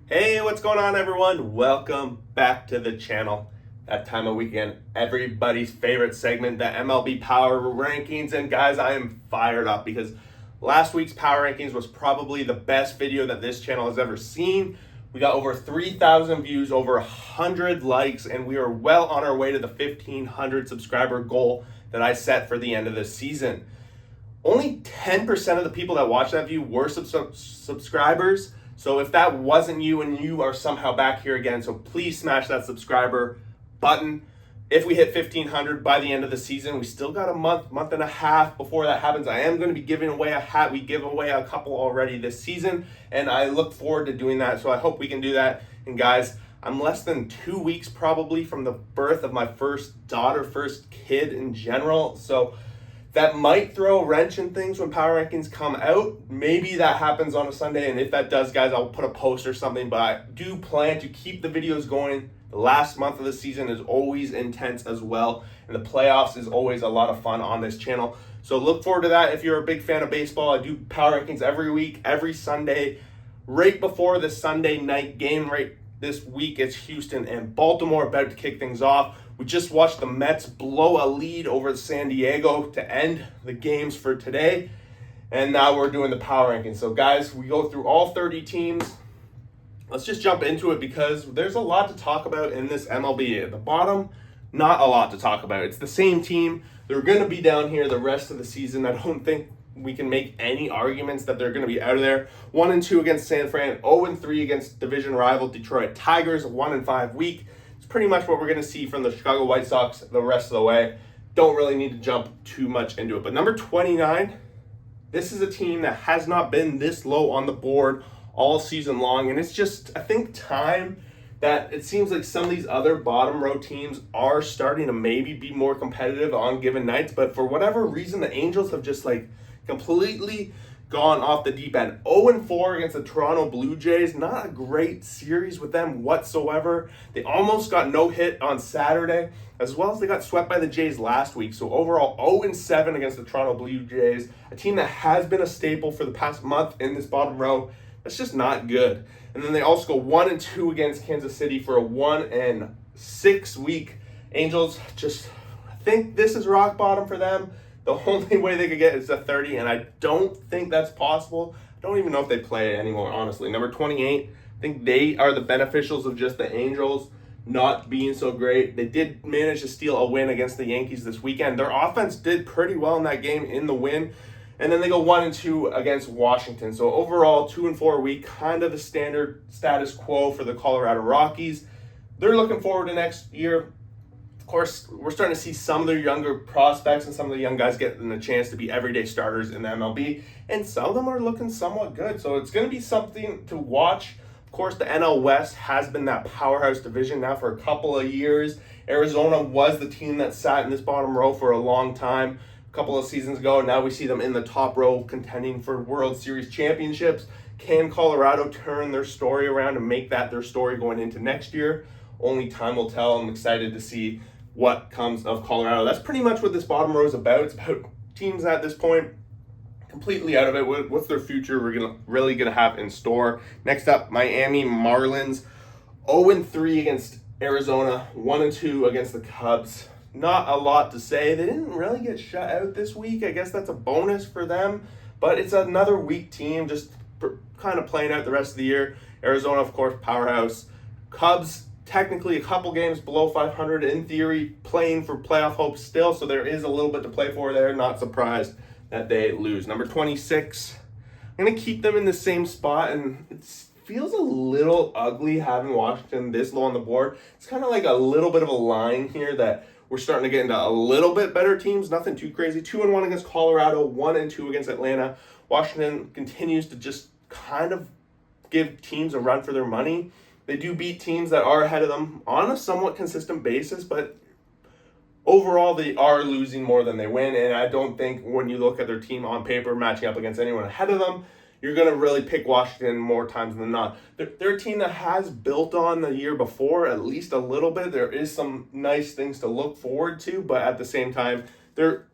Hey, what's going on, everyone? Welcome back to the channel. That time of weekend, everybody's favorite segment, the MLB Power Rankings. And guys, I am fired up because last week's Power Rankings was probably the best video that this channel has ever seen. We got over 3,000 views, over 100 likes, and we are well on our way to the 1,500 subscriber goal that I set for the end of the season. Only 10% of the people that watched that view were subscribers. So if that wasn't you and you are somehow back here again, so please smash that subscriber button. If we hit 1,500 by the end of the season, we still got a month and a half before that happens. I am going to be giving away a hat. We give away a couple already this season, and I look forward to doing that. So I hope we can do that. And guys, I'm less than 2 weeks probably from the birth of my first daughter, first kid in general. So that might throw a wrench in things when Power Rankings come out. Maybe that happens on a Sunday, and if that does, guys, I'll put a post or something, but I do plan to keep the videos going. The last month of the season is always intense as well, and the playoffs is always a lot of fun on this channel. So look forward to that. If you're a big fan of baseball, I do Power Rankings every week, every Sunday, right before the Sunday night game. Right this week, it's Houston and Baltimore about to kick things off. We just watched the Mets blow a lead over San Diego to end the games for today. And now we're doing the Power Rankings. So guys, we go through all 30 teams. Let's just jump into it because there's a lot to talk about in this MLB. At the bottom, not a lot to talk about. It's the same team. They're going to be down here the rest of the season. I don't think we can make any arguments that they're going to be out of there. 1-2 against San Fran, 0-3 against division rival Detroit Tigers, 1-5 week. Pretty much what we're going to see from the Chicago White Sox the rest of the way. Don't really need to jump too much into it. But number 29, this is a team that has not been this low on the board all season long. And it's just, I think, time that it seems like some of these other bottom row teams are starting to maybe be more competitive on given nights. But for whatever reason, the Angels have just completely gone off the deep end. 0-4 against the Toronto Blue Jays. Not a great series with them whatsoever. They almost got no hit on Saturday, as well as they got swept by the Jays last week. So overall, 0-7 against the Toronto Blue Jays, a team that has been a staple for the past month in this bottom row. That's just not good. And then they also go 1-2 against Kansas City for a 1-6 week. Angels, just, I think this is rock bottom for them. The only way they could get is a 30, and I don't think that's possible. I don't even know if they play it anymore, honestly. Number 28, I think they are the beneficials of just the Angels not being so great. They did manage to steal a win against the Yankees this weekend. Their offense did pretty well in that game in the win. And then they go 1-2 against Washington. So overall, 2-4 week, kind of the standard status quo for the Colorado Rockies. They're looking forward to next year. Of course, we're starting to see some of their younger prospects and some of the young guys getting a chance to be everyday starters in the MLB, and some of them are looking somewhat good. So it's going to be something to watch. Of course, the NL West has been that powerhouse division now for a couple of years. Arizona was the team that sat in this bottom row for a long time, a couple of seasons ago. Now we see them in the top row contending for World Series championships. Can Colorado turn their story around and make that their story going into next year? Only time will tell. I'm excited to see what comes of Colorado. That's pretty much what this bottom row is about. It's about teams at this point completely out of it. What's their future we're really gonna have in store? Next up, Miami Marlins, 0-3 against Arizona, 1-2 against the Cubs. Not a lot to say. They didn't really get shut out this week. I guess that's a bonus for them, but it's another weak team just kind of playing out the rest of the year. Arizona, of course, powerhouse. Cubs, technically a couple games below 500, in theory, playing for playoff hopes still, so there is a little bit to play for there. Not surprised that they lose. Number 26, I'm going to keep them in the same spot, and it feels a little ugly having Washington this low on the board. It's kind of like a little bit of a line here that we're starting to get into a little bit better teams, nothing too crazy. 2-1 against Colorado, 1-2 against Atlanta. Washington continues to just kind of give teams a run for their money. They do beat teams that are ahead of them on a somewhat consistent basis, but overall they are losing more than they win. And I don't think when you look at their team on paper matching up against anyone ahead of them, you're going to really pick Washington more times than not. They're a team that has built on the year before, at least a little bit. There is some nice things to look forward to, but at the same time, they're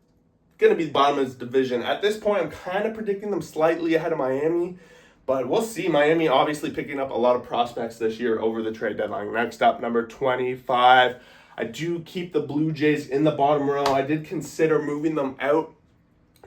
going to be the bottom of this division. At this point, I'm kind of predicting them slightly ahead of Miami, But we'll see. Miami obviously picking up a lot of prospects this year over the trade deadline. Next up, number 25. I do keep the Blue Jays in the bottom row. I did consider moving them out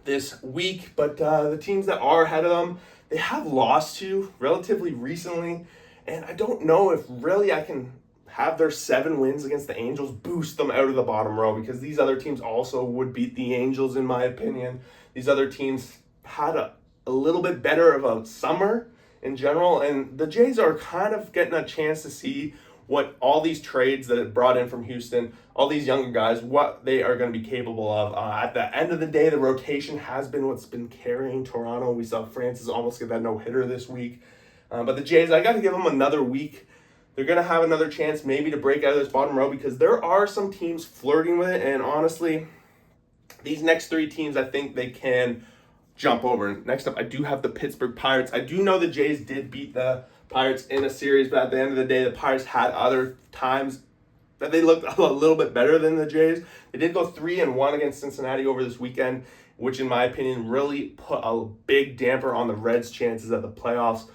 this week, but the teams that are ahead of them, they have lost to relatively recently. And I don't know if really I can have their 7 wins against the Angels boost them out of the bottom row, because these other teams also would beat the Angels, in my opinion. These other teams had a little bit better of a summer in general, and the Jays are kind of getting a chance to see what all these trades that it brought in from Houston, all these younger guys, what they are going to be capable of. At the end of the day, the rotation has been what's been carrying Toronto. We saw Francis almost get that no-hitter this week. But the Jays, I got to give them another week. They're going to have another chance maybe to break out of this bottom row, because there are some teams flirting with it. And honestly, these next 3 teams, I think they can jump over. Next up, I do have the Pittsburgh Pirates. I do know the Jays did beat the Pirates in a series, but at the end of the day, the Pirates had other times that they looked a little bit better than the Jays. They did go 3-1 against Cincinnati over this weekend, which in my opinion really put a big damper on the Reds' chances at the playoffs.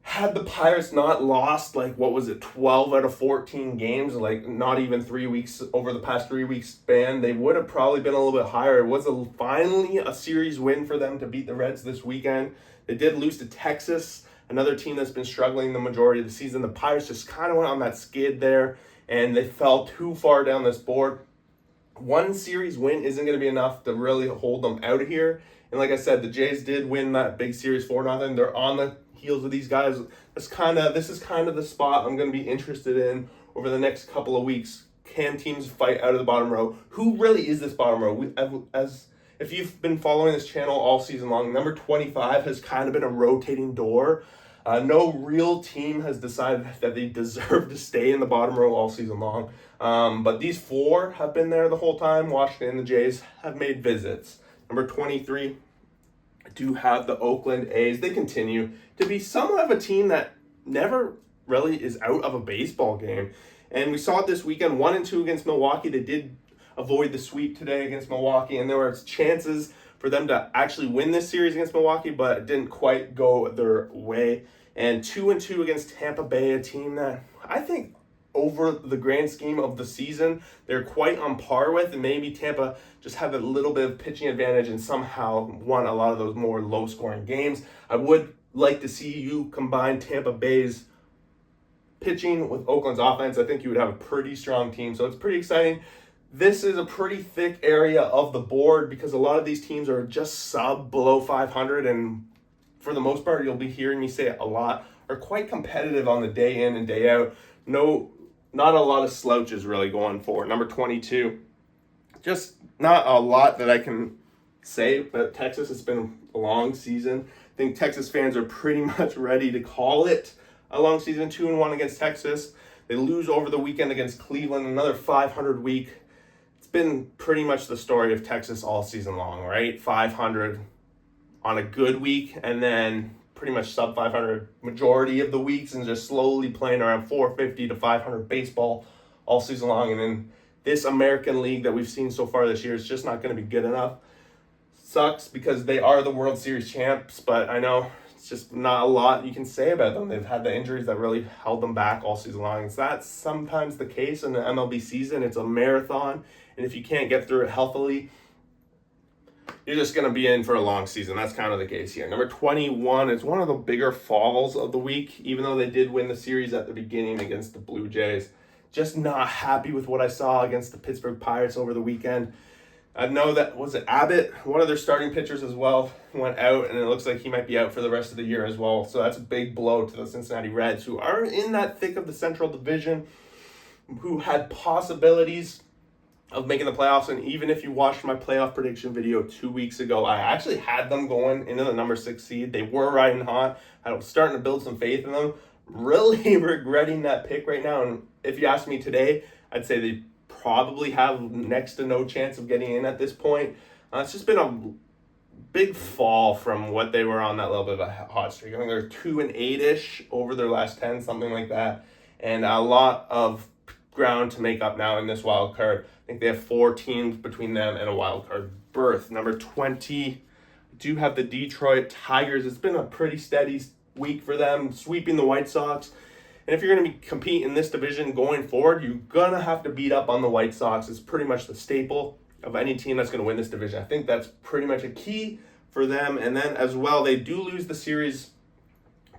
Had the Pirates not lost, 12 out of 14 games, not even 3 weeks over the past 3 week span, they would have probably been a little bit higher. It was finally a series win for them to beat the Reds this weekend. They did lose to Texas, another team that's been struggling the majority of the season. The Pirates just kind of went on that skid there, and they fell too far down this board. One series win isn't going to be enough to really hold them out of here. And like I said, the Jays did win that big series 4-0. They're on the heels of these guys. This is kind of the spot I'm going to be interested in over the next couple of weeks. Can teams fight out of the bottom row? Who really is this bottom row? If you've been following this channel all season long, number 25 has kind of been a rotating door. No real team has decided that they deserve to stay in the bottom row all season long. But these 4 have been there the whole time. Washington and the Jays have made visits. Number 23, I do have the Oakland A's. They continue to be somewhat of a team that never really is out of a baseball game. And we saw it this weekend, 1-2 against Milwaukee. They did avoid the sweep today against Milwaukee, and there were chances for them to actually win this series against Milwaukee, but it didn't quite go their way. And 2-2 against Tampa Bay, a team that I think over the grand scheme of the season, they're quite on par with, and maybe Tampa just had a little bit of pitching advantage and somehow won a lot of those more low-scoring games. I would like to see you combine Tampa Bay's pitching with Oakland's offense. I think you would have a pretty strong team, so it's pretty exciting. This is a pretty thick area of the board because a lot of these teams are just below 500, and for the most part, you'll be hearing me say it a lot, are quite competitive on the day in and day out. Not a lot of slouches really going for. Number 22, just not a lot that I can say, but Texas, it's been a long season. I think Texas fans are pretty much ready to call it a long season. 2-1 against Texas. They lose over the weekend against Cleveland, another 500 week. It's been pretty much the story of Texas all season long, right? 500 on a good week, and then pretty much sub 500 majority of the weeks, and just slowly playing around 450 to 500 baseball all season long. And then this American League that we've seen so far this year is just not going to be good enough. Sucks because they are the World Series champs, but I know it's just not a lot you can say about them. They've had the injuries that really held them back all season long. So that's sometimes the case in the MLB season. It's a marathon, and if you can't get through it healthily, you're just going to be in for a long season. That's kind of the case here. Number 21 is one of the bigger falls of the week, even though they did win the series at the beginning against the Blue Jays. Just not happy with what I saw against the Pittsburgh Pirates over the weekend. I know that, was it Abbott? One of their starting pitchers as well went out, and it looks like he might be out for the rest of the year as well. So that's a big blow to the Cincinnati Reds, who are in that thick of the Central Division, who had possibilities of making the playoffs. And even if you watched my playoff prediction video 2 weeks ago, I actually had them going into the number 6 seed. They were riding hot. I was starting to build some faith in them. Really regretting that pick right now. And if you ask me today, I'd say they probably have next to no chance of getting in at this point. It's just been a big fall from what they were on that little bit of a hot streak. I think they're 2-8-ish over their last 10, something like that. And a lot of ground to make up now in this wild card. I think they have 4 teams between them and a wild card berth. Number 20, do have the Detroit Tigers. It's been a pretty steady week for them, sweeping the White Sox. And if you're going to compete in this division going forward, you're going to have to beat up on the White Sox. It's pretty much the staple of any team that's going to win this division. I think that's pretty much a key for them. And then as well, they do lose the series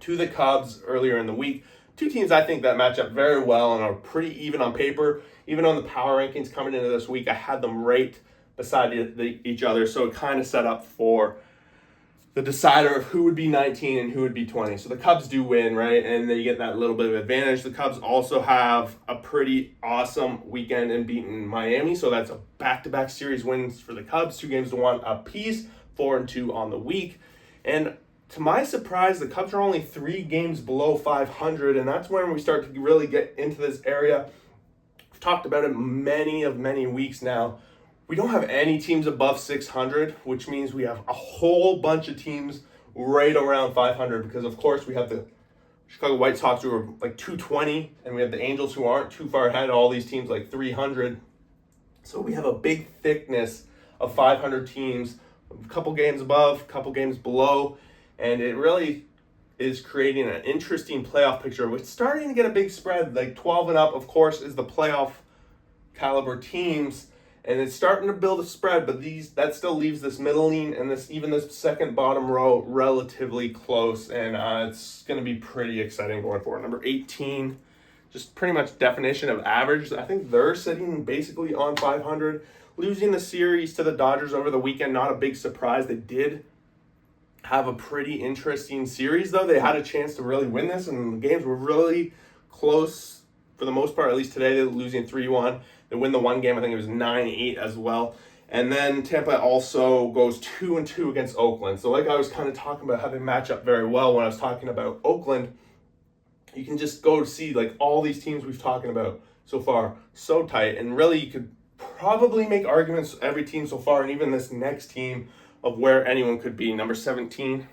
to the Cubs earlier in the week. Two teams I think that match up very well and are pretty even on paper. Even on the power rankings coming into this week, I had them right beside each other. So it kind of set up for the decider of who would be 19 and who would be 20. So the Cubs do win, right? And they get that little bit of advantage. The Cubs also have a pretty awesome weekend in beating Miami. So that's a back-to-back series wins for the Cubs, 2-1 apiece, 4-2 on the week. And to my surprise, the Cubs are only 3 games below 500, and that's when we start to really get into this area. We've talked about it many weeks now. We don't have any teams above 600, which means we have a whole bunch of teams right around 500 because, of course, we have the Chicago White Sox who are like 220, and we have the Angels who aren't too far ahead, all these teams like 300. So we have a big thickness of 500 teams, a couple games above, a couple games below, and it really is creating an interesting playoff picture. We're starting to get a big spread, like 12 and up, of course, is the playoff caliber teams. And it's starting to build a spread, but that still leaves this middling and this second bottom row relatively close, and it's going to be pretty exciting going forward. Number 18, just pretty much definition of average. I think they're sitting basically on 500. Losing the series to the Dodgers over the weekend, not a big surprise. They did have a pretty interesting series, though. They had a chance to really win this, and the games were really close for the most part. At least today, they're losing 3-1. They win the one game, I think it was 9-8 as well. And then Tampa also goes 2-2 against Oakland. So like I was kind of talking about how they match up very well when I was talking about Oakland, you can just go to see like all these teams we've talking about so far, so tight. And really you could probably make arguments every team so far and even this next team of where anyone could be. Number 17,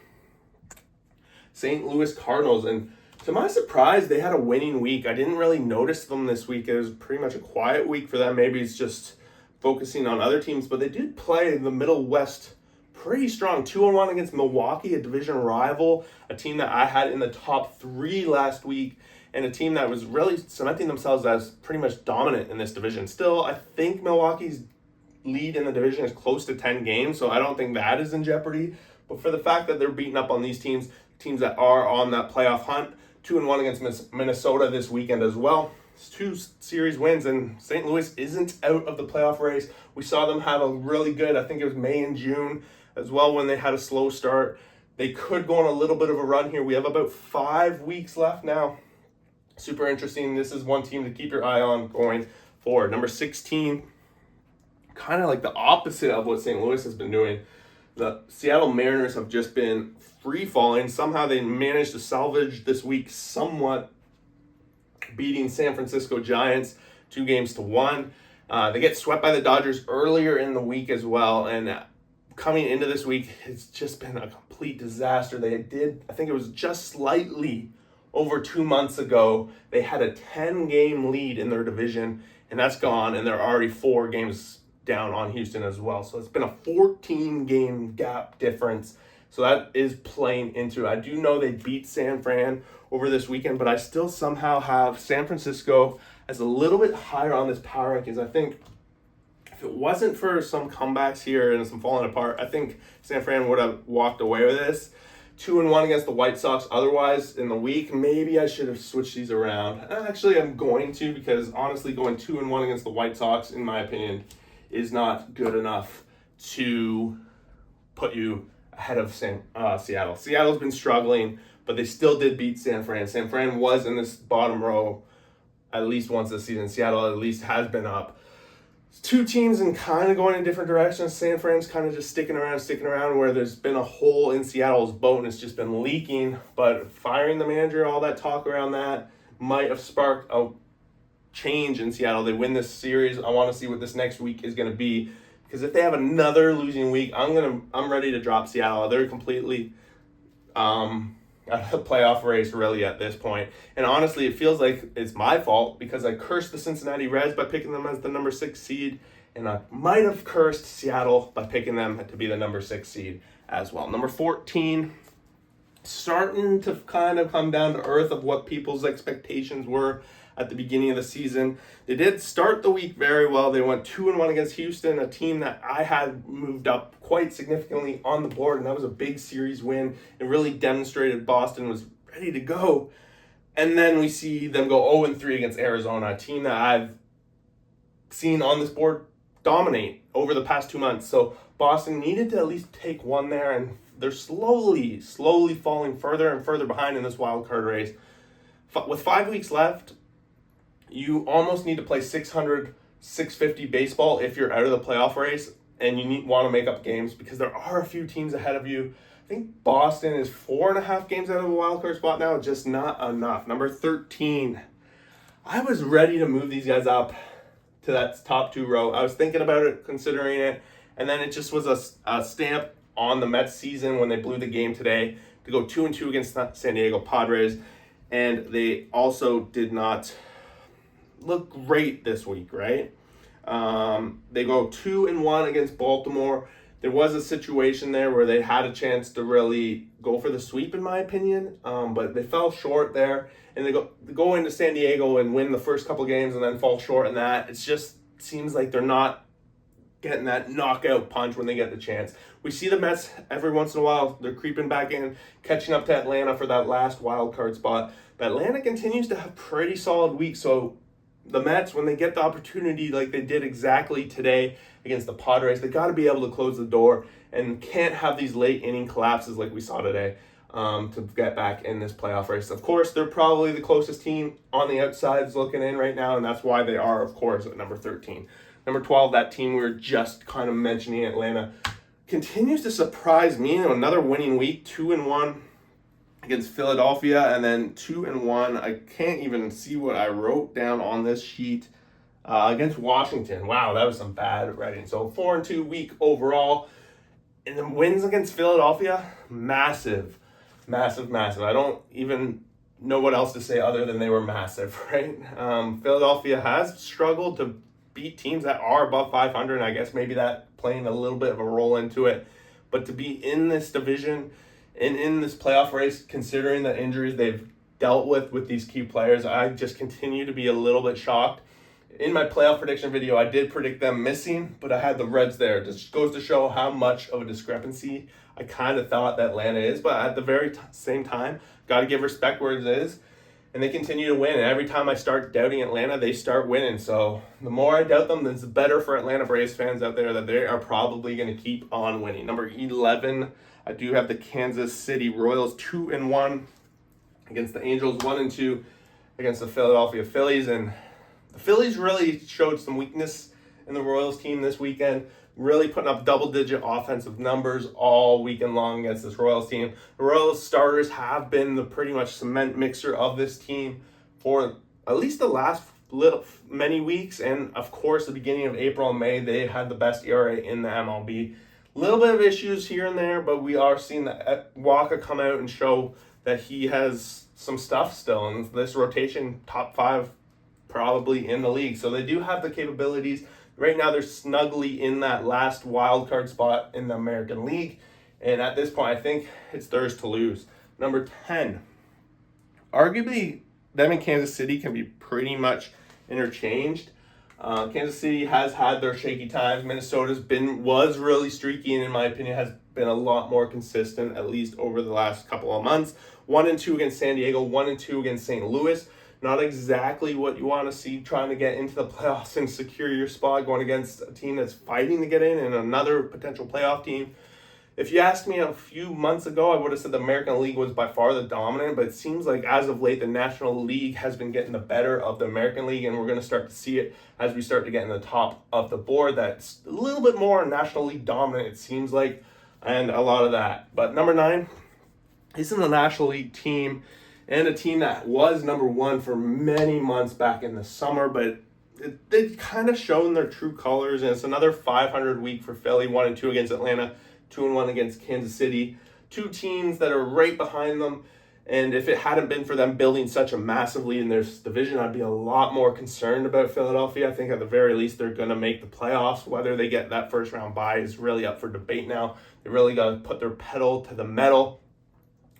St. Louis Cardinals. And to my surprise, they had a winning week. I didn't really notice them this week. It was pretty much a quiet week for them. Maybe it's just focusing on other teams, but they did play the Middle West pretty strong. 2-1 against Milwaukee, a division rival, a team that I had in the top 3 last week, and a team that was really cementing themselves as pretty much dominant in this division. Still, I think Milwaukee's lead in the division is close to 10 games, so I don't think that is in jeopardy. But for the fact that they're beating up on these teams that are on that playoff hunt, 2-1 against Minnesota this weekend as well. It's 2 series wins, and St. Louis isn't out of the playoff race. We saw them have a really good, I think it was May and June as well, when they had a slow start. They could go on a little bit of a run here. We have about 5 weeks left now. Super interesting. This is one team to keep your eye on going forward. Number 16, kind of like the opposite of what St. Louis has been doing. The Seattle Mariners have just been free-falling. Somehow they managed to salvage this week somewhat, beating San Francisco Giants 2-1. They get swept by the Dodgers earlier in the week as well, and coming into this week, it's just been a complete disaster. They did, I think it was just slightly over 2 months ago, they had a 10-game lead in their division, and that's gone, and they're already 4 games down on Houston as well. So it's been a 14-game gap difference. So that is playing into it. I do know they beat San Fran over this weekend, but I still somehow have San Francisco as a little bit higher on this power rankings. I think if it wasn't for some comebacks here and some falling apart, I think San Fran would have walked away with this. 2-1 against the White Sox. Otherwise, in the week, maybe I should have switched these around. Actually, I'm going to, because honestly, going 2-1 against the White Sox, in my opinion, is not good enough to put you ahead of Seattle. Seattle's been struggling, but they still did beat San Fran. San Fran was in this bottom row at least once this season. Seattle at least has been up. It's 2 teams and kind of going in different directions. San Fran's kind of just sticking around where there's been a hole in Seattle's boat and it's just been leaking. But firing the manager, all that talk around that might have sparked a change in Seattle. They win this series. I want to see what this next week is going to be, because if they have another losing week, I'm ready to drop Seattle. They're completely out of the playoff race really at this point. And honestly, it feels like it's my fault because I cursed the Cincinnati Reds by picking them as the number 6 seed, and I might have cursed Seattle by picking them to be the number 6 seed as well. Number 14, starting to kind of come down to earth of what people's expectations were at the beginning of the season. They did start the week very well. They went 2-1 against Houston, a team that I had moved up quite significantly on the board, and that was a big series win. It really demonstrated Boston was ready to go. And then we see them go 0-3 against Arizona, a team that I've seen on this board dominate over the past 2 months. So Boston needed to at least take one there, and they're slowly falling further and further behind in this wild card race. With 5 weeks left, you almost need to play 600, 650 baseball if you're out of the playoff race, and you want to make up games because there are a few teams ahead of you. I think Boston is 4.5 games out of a wild card spot now, just not enough. Number 13, I was ready to move these guys up to that top 2 row. I was thinking about it, considering it, and then it just was a stamp on the Mets season when they blew the game today to go 2-2 against San Diego Padres, and they also did not look great this week, right? They go 2-1 against Baltimore. There was a situation there where they had a chance to really go for the sweep, in my opinion, but they fell short there. And they go into San Diego and win the first couple games and then fall short in that. It just seems like they're not getting that knockout punch when they get the chance. We see the Mets every once in a while. They're creeping back in, catching up to Atlanta for that last wild card spot. But Atlanta continues to have pretty solid weeks. So the Mets, when they get the opportunity like they did exactly today against the Padres, they got to be able to close the door and can't have these late inning collapses like we saw today to get back in this playoff race. Of course, they're probably the closest team on the outsides looking in right now, and that's why they are, of course, at number 13. Number 12, that team we were just kind of mentioning, Atlanta, continues to surprise me. Another winning week, 2-1 against Philadelphia, and then 2-1. I can't even see what I wrote down on this sheet. Against Washington. Wow, that was some bad writing. So 4-2 week overall. And the wins against Philadelphia, massive. I don't even know what else to say other than they were massive, right? Philadelphia has struggled to beat teams that are above 500, and I guess maybe that playing a little bit of a role into it. But to be in this division and in this playoff race, considering the injuries they've dealt with these key players, I just continue to be a little bit shocked. In my playoff prediction video, I did predict them missing, but I had the Reds there. It just goes to show how much of a discrepancy I kind of thought that Atlanta is. But at the very same time, got to give respect where it is. And they continue to win. And every time I start doubting Atlanta, they start winning. So the more I doubt them, the better for Atlanta Braves fans out there that they are probably going to keep on winning. Number 11, I do have the Kansas City Royals 2-1 against the Angels, 1-2 against the Philadelphia Phillies. And the Phillies really showed some weakness in the Royals team this weekend, really putting up double-digit offensive numbers all weekend long against this Royals team. The Royals starters have been the pretty much cement mixer of this team for at least the last many weeks, and of course the beginning of April and May, they had the best ERA in the MLB. A little bit of issues here and there, but we are seeing that Walker come out and show that he has some stuff still, and this rotation, top 5 probably in the league. So they do have the capabilities. Right now they're snugly in that last wild card spot in the American League. And at this point, I think it's theirs to lose. Number 10, arguably them and Kansas City can be pretty much interchanged. Kansas City has had their shaky times. Minnesota's was really streaky and in my opinion has been a lot more consistent, at least over the last couple of months. 1-2 against San Diego, 1-2 against St. Louis. Not exactly what you want to see trying to get into the playoffs and secure your spot going against a team that's fighting to get in and another potential playoff team. If you asked me a few months ago, I would have said the American League was by far the dominant, but it seems like as of late, the National League has been getting the better of the American League, and we're going to start to see it as we start to get in the top of the board. That's a little bit more National League dominant, it seems like, and a lot of that. But number 9 isn't a National League team, and a team that was number 1 for many months back in the summer, but they've kind of shown their true colors, and it's another 500 week for Philly, 1-2 against Atlanta, 2-1 against Kansas City. Two teams that are right behind them And if it hadn't been for them building such a massive lead in their division, I'd be a lot more concerned about Philadelphia. I think at the very least they're going to make the playoffs. Whether they get that first round bye is really up for debate now. They really got to put their pedal to the metal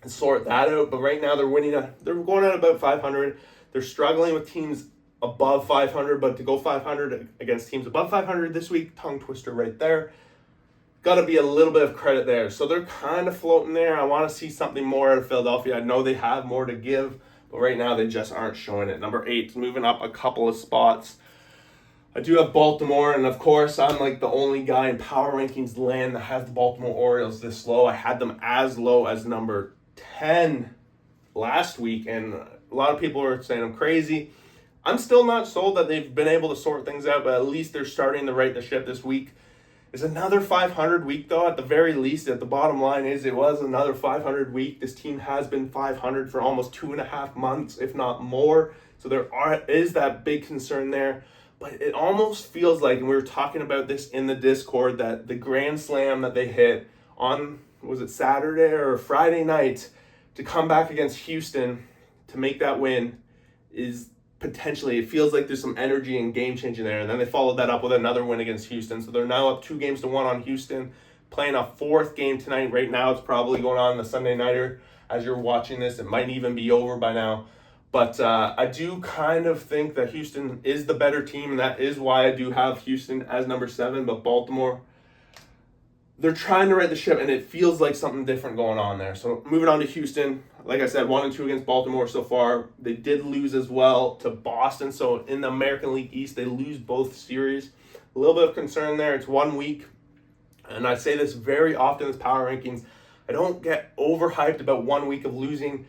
and sort that out. But right now they're going at about 500. They're struggling with teams above 500, but to go 500 against teams above 500 this week, tongue twister right there. Got to be a little bit of credit there. So they're kind of floating there. I want to see something more out of Philadelphia. I know they have more to give, but right now they just aren't showing it. Number 8 is moving up a couple of spots. I do have Baltimore, and of course, I'm like the only guy in power rankings land that has the Baltimore Orioles this low. I had them as low as number 10 last week, and a lot of people are saying I'm crazy. I'm still not sold that they've been able to sort things out, but at least they're starting to right the ship this week. It's another 500 week, though, at the very least. At the bottom line is it was another 500 week. This team has been 500 for almost 2.5 months, if not more. So there is that big concern there. But it almost feels like, and we were talking about this in the Discord, that the grand slam that they hit on, was it Saturday or Friday night, to come back against Houston to make that win is potentially, it feels like there's some energy and game changing there. And then they followed that up with another win against Houston. So they're now up 2-1 on Houston, playing a 4th game tonight. Right now it's probably going on the Sunday nighter as you're watching this. It might even be over by now. But I do kind of think that Houston is the better team, and that is why I do have Houston as number 7. But Baltimore, they're trying to right the ship, and it feels like something different going on there. So moving on to Houston, like I said, 1-2 against Baltimore so far. They did lose as well to Boston. So in the American League East, they lose both series. A little bit of concern there. It's 1 week, and I say this very often as power rankings. I don't get overhyped about 1 week of losing,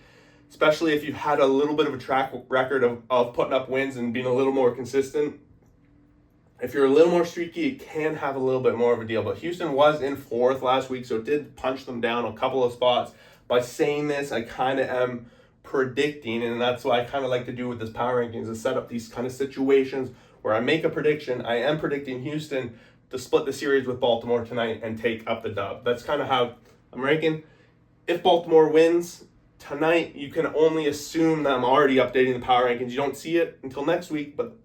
especially if you've had a little bit of a track record of putting up wins and being a little more consistent. If you're a little more streaky, it can have a little bit more of a deal. But Houston was in 4th last week, so it did punch them down a couple of spots. By saying this, I kind of am predicting, and that's what I kind of like to do with this power rankings, is set up these kind of situations where I make a prediction. I am predicting Houston to split the series with Baltimore tonight and take up the dub. That's kind of how I'm ranking. If Baltimore wins tonight, you can only assume that I'm already updating the power rankings. You don't see it until next week, but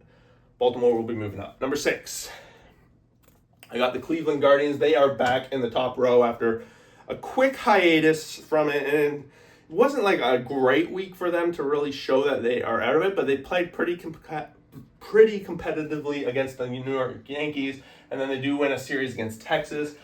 Baltimore will be moving up. Number 6, I got the Cleveland Guardians. They are back in the top row after a quick hiatus from it, and it wasn't like a great week for them to really show that they are out of it, but they played pretty competitively against the New York Yankees, and then they do win a series against Texas.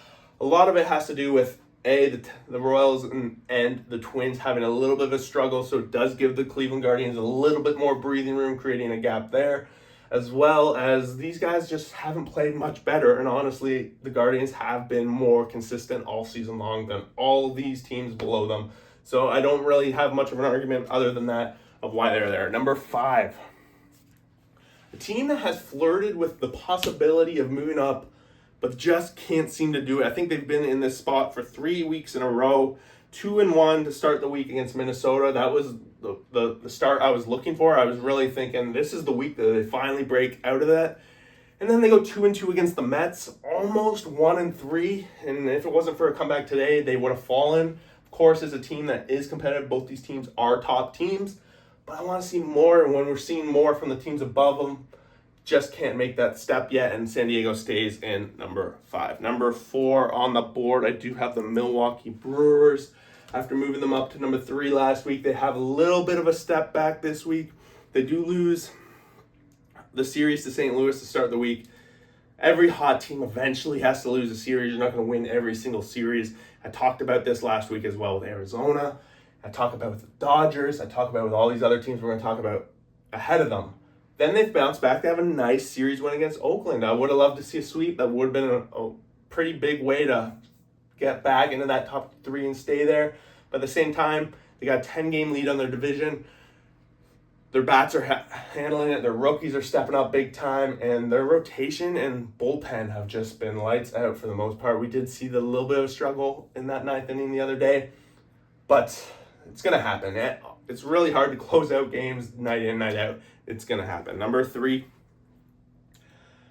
A lot of it has to do with the Royals and the Twins having a little bit of a struggle, so it does give the Cleveland Guardians a little bit more breathing room, creating a gap there, as well as these guys just haven't played much better. And honestly, the Guardians have been more consistent all season long than all these teams below them. So I don't really have much of an argument other than that of why they're there. Number 5, a team that has flirted with the possibility of moving up, but just can't seem to do it. I think they've been in this spot for 3 weeks in a row. 2-1 to start the week against Minnesota. That was the start I was looking for. I was really thinking this is the week that they finally break out of that. And then they go 2-2 against the Mets, almost 1-3. And if it wasn't for a comeback today, they would have fallen. Of course, as a team that is competitive, both these teams are top teams. But I want to see more, and when we're seeing more from the teams above them, just can't make that step yet, and San Diego stays in number 5. Number 4 on the board, I do have the Milwaukee Brewers. After moving them up to number 3 last week, they have a little bit of a step back this week. They do lose the series to St. Louis to start the week. Every hot team eventually has to lose a series. You're not going to win every single series. I talked about this last week as well with Arizona. I talked about with the Dodgers. I talked about with all these other teams we're going to talk about ahead of them. Then they've bounced back. They have a nice series win against Oakland. I would have loved to see a sweep. That would have been a pretty big way to get back into that top 3 and stay there. But at the same time, they got a 10-game lead on their division. Their bats are handling it. Their rookies are stepping up big time. And their rotation and bullpen have just been lights out for the most part. We did see the little bit of a struggle in that 9th inning the other day. But it's going to happen. It's really hard to close out games night in, night out. It's going to happen. Number 3,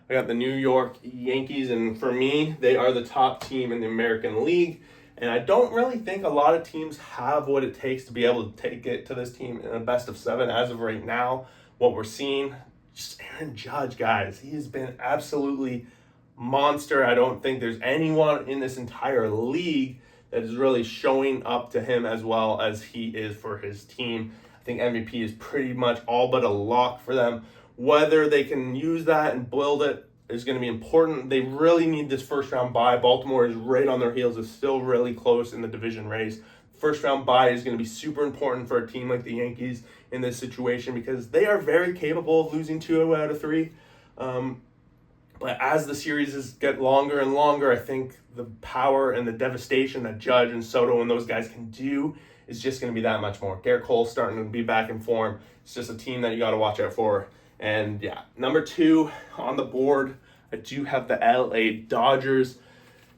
I got the New York Yankees, and for me, they are the top team in the American League. And I don't really think a lot of teams have what it takes to be able to take it to this team in a best of 7 as of right now. What we're seeing, just Aaron Judge, guys, he has been absolutely monster. I don't think there's anyone in this entire league that is really showing up to him as well as he is for his team. I think MVP is pretty much all but a lock for them. Whether they can use that and build it is going to be important. They really need this first round bye. Baltimore is right on their heels, is still really close in the division race. First round bye is going to be super important for a team like the Yankees in this situation because they are very capable of losing 2 out of 3. But as the series get longer and longer, I think the power and the devastation that Judge and Soto and those guys can do is just going to be that much more. Garrett Cole's starting to be back in form. It's just a team that you got to watch out for. And yeah, number 2 on the board, I do have the LA Dodgers.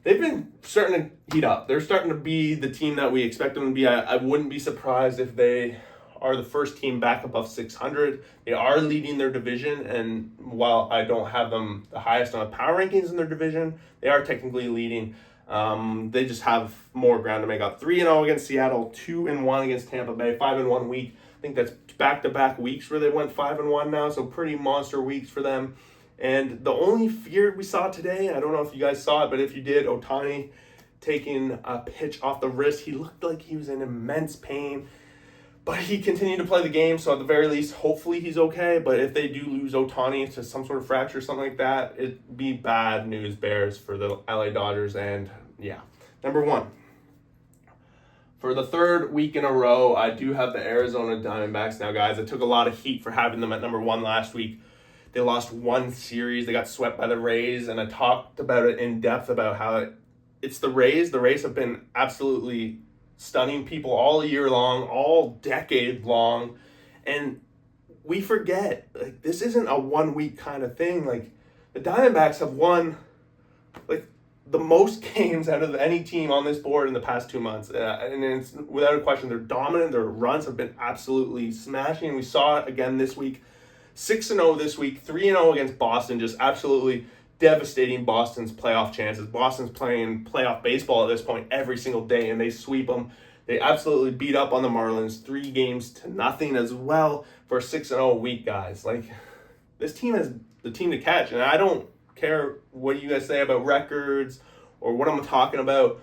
They've been starting to heat up. They're starting to be the team that we expect them to be. I wouldn't be surprised if they are the first team back above 600. They are leading their division, and while I don't have them the highest on the power rankings in their division, they are technically leading. They just have more ground to make up. 3-0 against Seattle, 2-1 against Tampa Bay, 5-1 week. I think that's back-to-back weeks where they went 5-1 now, so pretty monster weeks for them. And the only fear we saw today, I don't know if you guys saw it, but if you did, Ohtani taking a pitch off the wrist. He looked like he was in immense pain, but he continued to play the game, so at the very least, hopefully he's okay. But if they do lose Ohtani to some sort of fracture or something like that, it'd be bad news bears for the LA Dodgers. And yeah, number 1. For the 3rd week in a row, I do have the Arizona Diamondbacks. Now, guys, I took a lot of heat for having them at number 1 last week. They lost 1 series. They got swept by the Rays, and I talked about it in depth about how it's the Rays. The Rays have been absolutely stunning people all year long, all decade long, and we forget, like, this isn't a 1-week kind of thing. Like, the Diamondbacks have won, like, the most games out of any team on this board in the past 2 months. And it's without a question, they're dominant. Their runs have been absolutely smashing. We saw it again this week. 6-0 this week, 3-0 against Boston, just absolutely devastating Boston's playoff chances. Boston's playing playoff baseball at this point every single day, and they sweep them. They absolutely beat up on the Marlins 3-0 as well for a 6-0 week, guys. Like, this team is the team to catch, and I don't care what you guys say about records or what I'm talking about.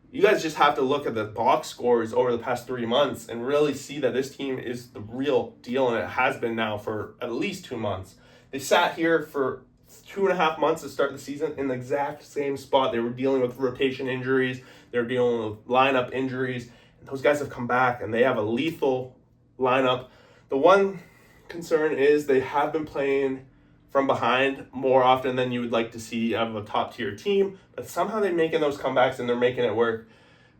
You guys just have to look at the box scores over the past 3 months and really see that this team is the real deal, and it has been now for at least 2 months. They sat here for 2.5 months to start the season in the exact same spot. They were dealing with rotation injuries. They were dealing with lineup injuries. And those guys have come back, and they have a lethal lineup. The one concern is they have been playing from behind more often than you would like to see out of a top-tier team, but somehow they're making those comebacks and they're making it work.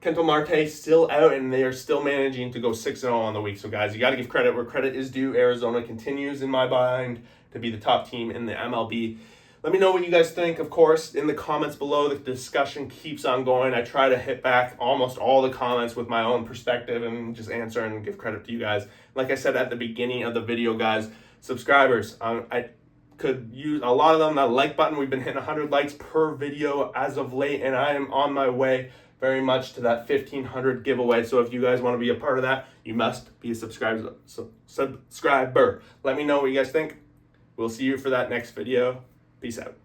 Kento Marte still out, and they are still managing to go 6-0 on the week. So, guys, you got to give credit where credit is due. Arizona continues, in my mind, to be the top team in the MLB. Let me know what you guys think, of course, in the comments below. The discussion keeps on going. I try to hit back almost all the comments with my own perspective and just answer and give credit to you guys. Like I said at the beginning of the video, guys, subscribers, I could use a lot of them. That like button, we've been hitting 100 likes per video as of late, and I am on my way very much to that 1,500 giveaway. So if you guys want to be a part of that, you must be a subscriber. Let me know what you guys think. We'll see you for that next video. Peace out.